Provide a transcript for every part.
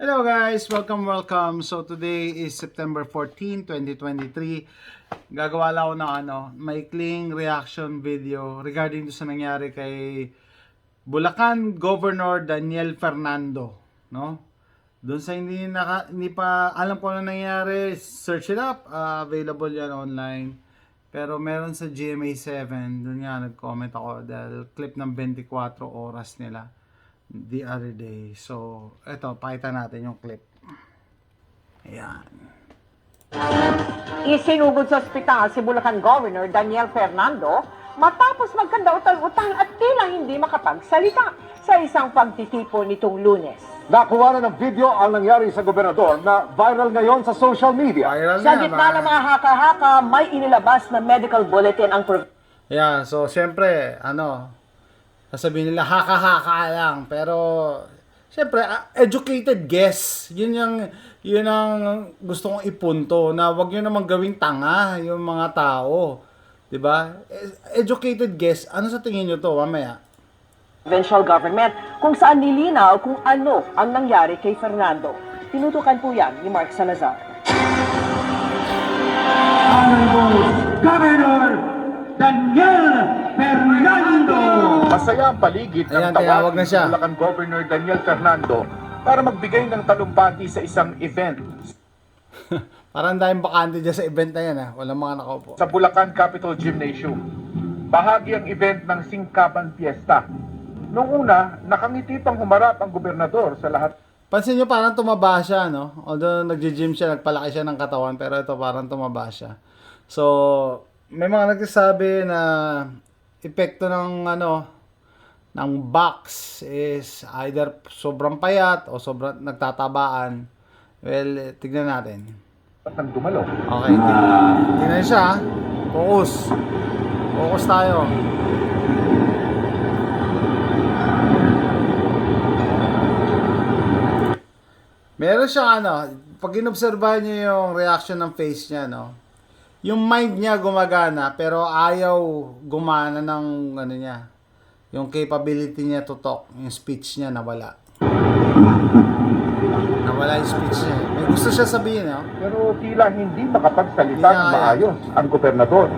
Hello guys! Welcome! So today is September 14, 2023. Gagawa lang ako ng maikling reaction video regarding sa nangyari kay Bulacan Governor Daniel Fernando, no? Doon sa hindi pa alam ko ano nangyari, search it up, available yan online. Pero meron sa GMA7, doon nga nag-comment ako dahil clip ng 24 oras nila the other day. So, eto, pakita natin yung clip. Ayan. Isinugod sa ospital si Bulacan Governor Daniel Fernando matapos magkadaotan-utang at tila hindi makapagsalita sa isang pagtitipon nitong Lunes. Nakuha na ng video ang nangyari sa gobernador na viral ngayon sa social media. Viral Sa na, gitna ng mga haka-haka, may inilabas na medical bulletin ang Ayan, so syempre, sasabihin nila haka-haka lang, pero syempre educated guess. Yun ang gusto kong ipunto, na wag niyo namang gawing tanga yung mga tao, 'di ba? Educated guess. Ano sa tingin niyo to mamaya? provincial government kung saan nilinaw kung ano ang nangyari kay Fernando. Tinutukan po yan ni Mark Salazar. Honorable Governor Daniel Fernando. Masaya ang paligid ng Ayan, tinawag tawag na ni siya. Bulacan Governor Daniel Fernando para magbigay ng talumpati sa isang event Parang dahil bakante dyan sa event na yan, walang mga nakaupo. sa Bulacan Capitol Gymnasium. Bahagi ang event ng Singkaban Fiesta. Noong una, nakangiti pang humarap ang gobernador sa lahat. Pansin nyo parang tumaba siya, no? Although nagji-gym siya, nagpalaki siya ng katawan, pero ito parang tumaba siya. So, may mga nagsasabi na epekto ng box is either sobrang payat o sobrang nagtatabaan. Well, tignan natin. ng dumalo. Okay, tignan siya. Focus. Focus tayo. Meron siyang pag inobserbahan niyo yung reaction ng face niya, yung mind niya gumagana, pero ayaw gumana ng niya. Yung capability niya to talk, yung speech niya nawala. Nawala yung speech niya. May gusto siya sabihin, Pero tila hindi makapagsalita Hindi ng kaya. maayos ang gobernador.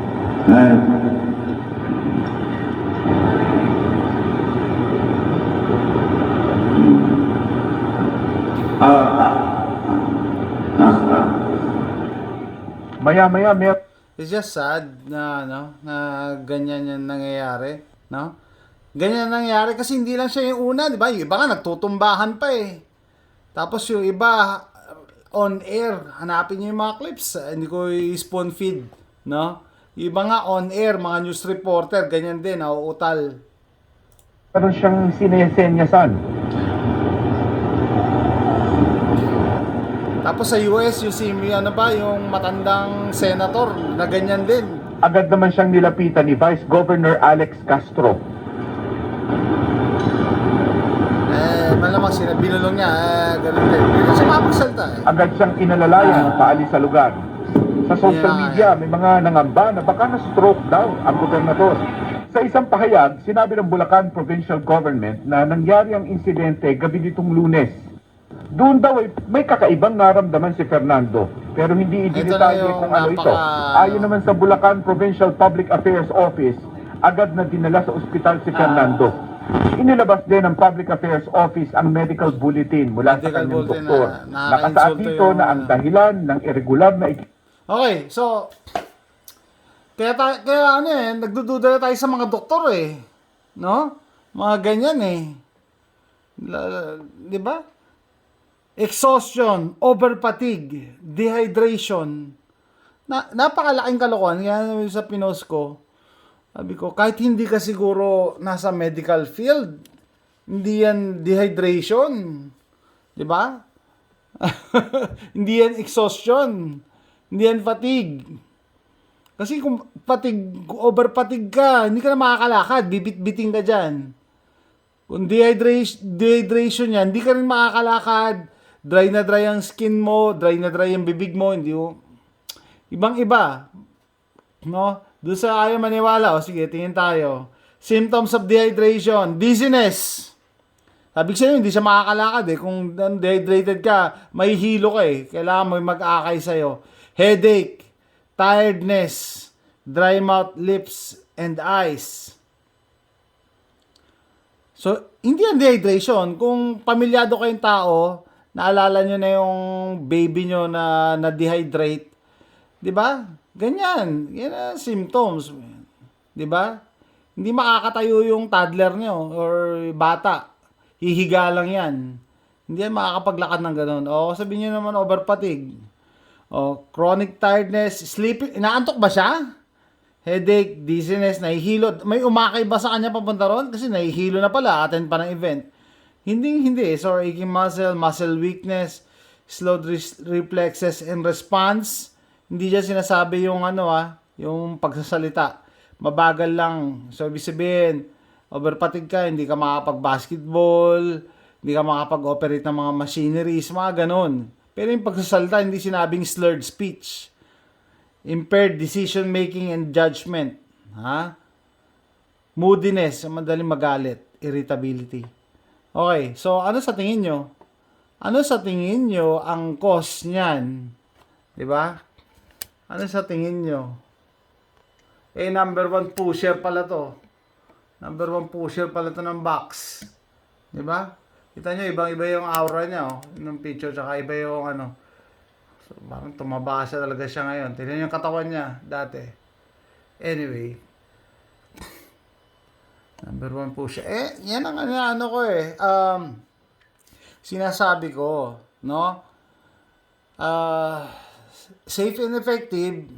Maya-maya, It's just sad na na ganyan yung nangyayari, no? Ganyan nangyayari kasi hindi lang siya yung una, 'di ba? Yung iba nga nagtutumbahan pa eh. Tapos yung iba on air, hanapin niyo yung mga clips, hindi ko i-spoon feed, no? Yung iba nga on air, mga news reporter, ganyan din, nauutal. meron siyang sinesenyasan. Tapos sa US, yung matandang senator na ganyan din. Agad naman siyang nilapitan ni Vice Governor Alex Castro. Malamang binulong niya, ganun din. Hindi na siya mapagsalta eh. Agad siyang inalalayan paalis sa lugar. Sa social Yeah. media, may mga nangamba na baka na-stroke daw ang gobernador. Sa isang pahayag, sinabi ng Bulacan Provincial Government na nangyari ang insidente gabi nitong Lunes. Doon daw may kakaibang naramdaman si Fernando, pero hindi Ito na idinetalye yung kung ano ito. Ayon naman sa Bulacan Provincial Public Affairs Office, agad na dinala sa ospital si Fernando. Inilabas din ng Public Affairs Office ang medical bulletin mula sa Medical kanyang bulletin doktor. na Nakasaad nakaka-insulto dito yung, na ang dahilan ng irregular na Okay, so kaya nagdududa na tayo sa mga doktor eh. No? Mga ganyan eh. 'Di ba? Exhaustion, over-fatigue, dehydration. Napakalaking kalokohan. Kaya sa pinost ko, sabi ko, kahit hindi ka siguro nasa medical field, hindi yan dehydration. 'Di ba? Hindi yan exhaustion. Hindi yan fatigue. Kasi kung over-fatigue ka, hindi ka na makakalakad, bibit-biting ka dyan. Kung dehydration yan, hindi ka rin makakalakad, dry na dry ang skin mo, dry na dry ang bibig mo, hindi mo, ibang-iba. No? Doon sa ayaw maniwala, sige, tingin tayo. Symptoms of dehydration, dizziness, Sabi ko sa'yo, hindi siya makakalakad eh. Kung dehydrated ka, may hilo ka eh. Kailangan mo mag-akay sa'yo. Headache, tiredness, dry mouth, lips, and eyes. So, hindi yan dehydration. Kung pamilyado kayong tao, naalala nyo na yung baby nyo na na-dehydrate, di ba? Ganyan. Yan ang symptoms. Di ba? Hindi makakatayo yung toddler nyo or bata. Hihiga lang yan. Hindi yan makakapaglakad ng ganun. O, sabihin nyo naman over fatigue. O, chronic tiredness, sleeping. Inaantok ba siya? Headache, dizziness, nahihilo. May umakay ba sa kanya papunta ron? Kasi nahihilo na pala, attend pa ng event. Hindi. Sore aching muscle, muscle weakness, slowed reflexes and response. Hindi dyan sinasabi yung yung pagsasalita. Mabagal lang. So, ibig sabihin, overfatigue ka, hindi ka makapag-basketball, hindi ka makapag-operate ng mga machineries, mga ganun. Pero yung pagsasalita, hindi sinabing slurred speech. Impaired decision making and judgment. Moodiness, madaling magalit, irritability. Okay, so ano sa tingin nyo? Ano sa tingin nyo ang cause niyan? 'Di ba? Ano sa tingin nyo? Number 1 pusher pala to. Number 1 pusher pala to ng box. 'Di ba? Kita nyo, ibang-iba yung aura niya, yung picture, tsaka iba yung So, parang tumaba siya talaga siya ngayon. Tignan yung katawan niya dati. Anyway. Number 1 po siya. Yan ang ano ko eh. Sinasabi ko, no? Safe and effective.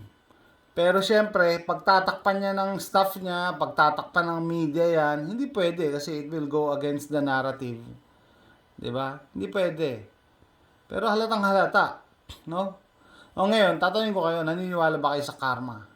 Pero syempre, pagtatakpan niya ng staff niya, pagtatakpan ng media yan, hindi pwede kasi it will go against the narrative. 'Di ba? Hindi pwede. Pero halatang halata. No? O ngayon, tatanungin ko kayo, naniniwala ba kayo sa karma?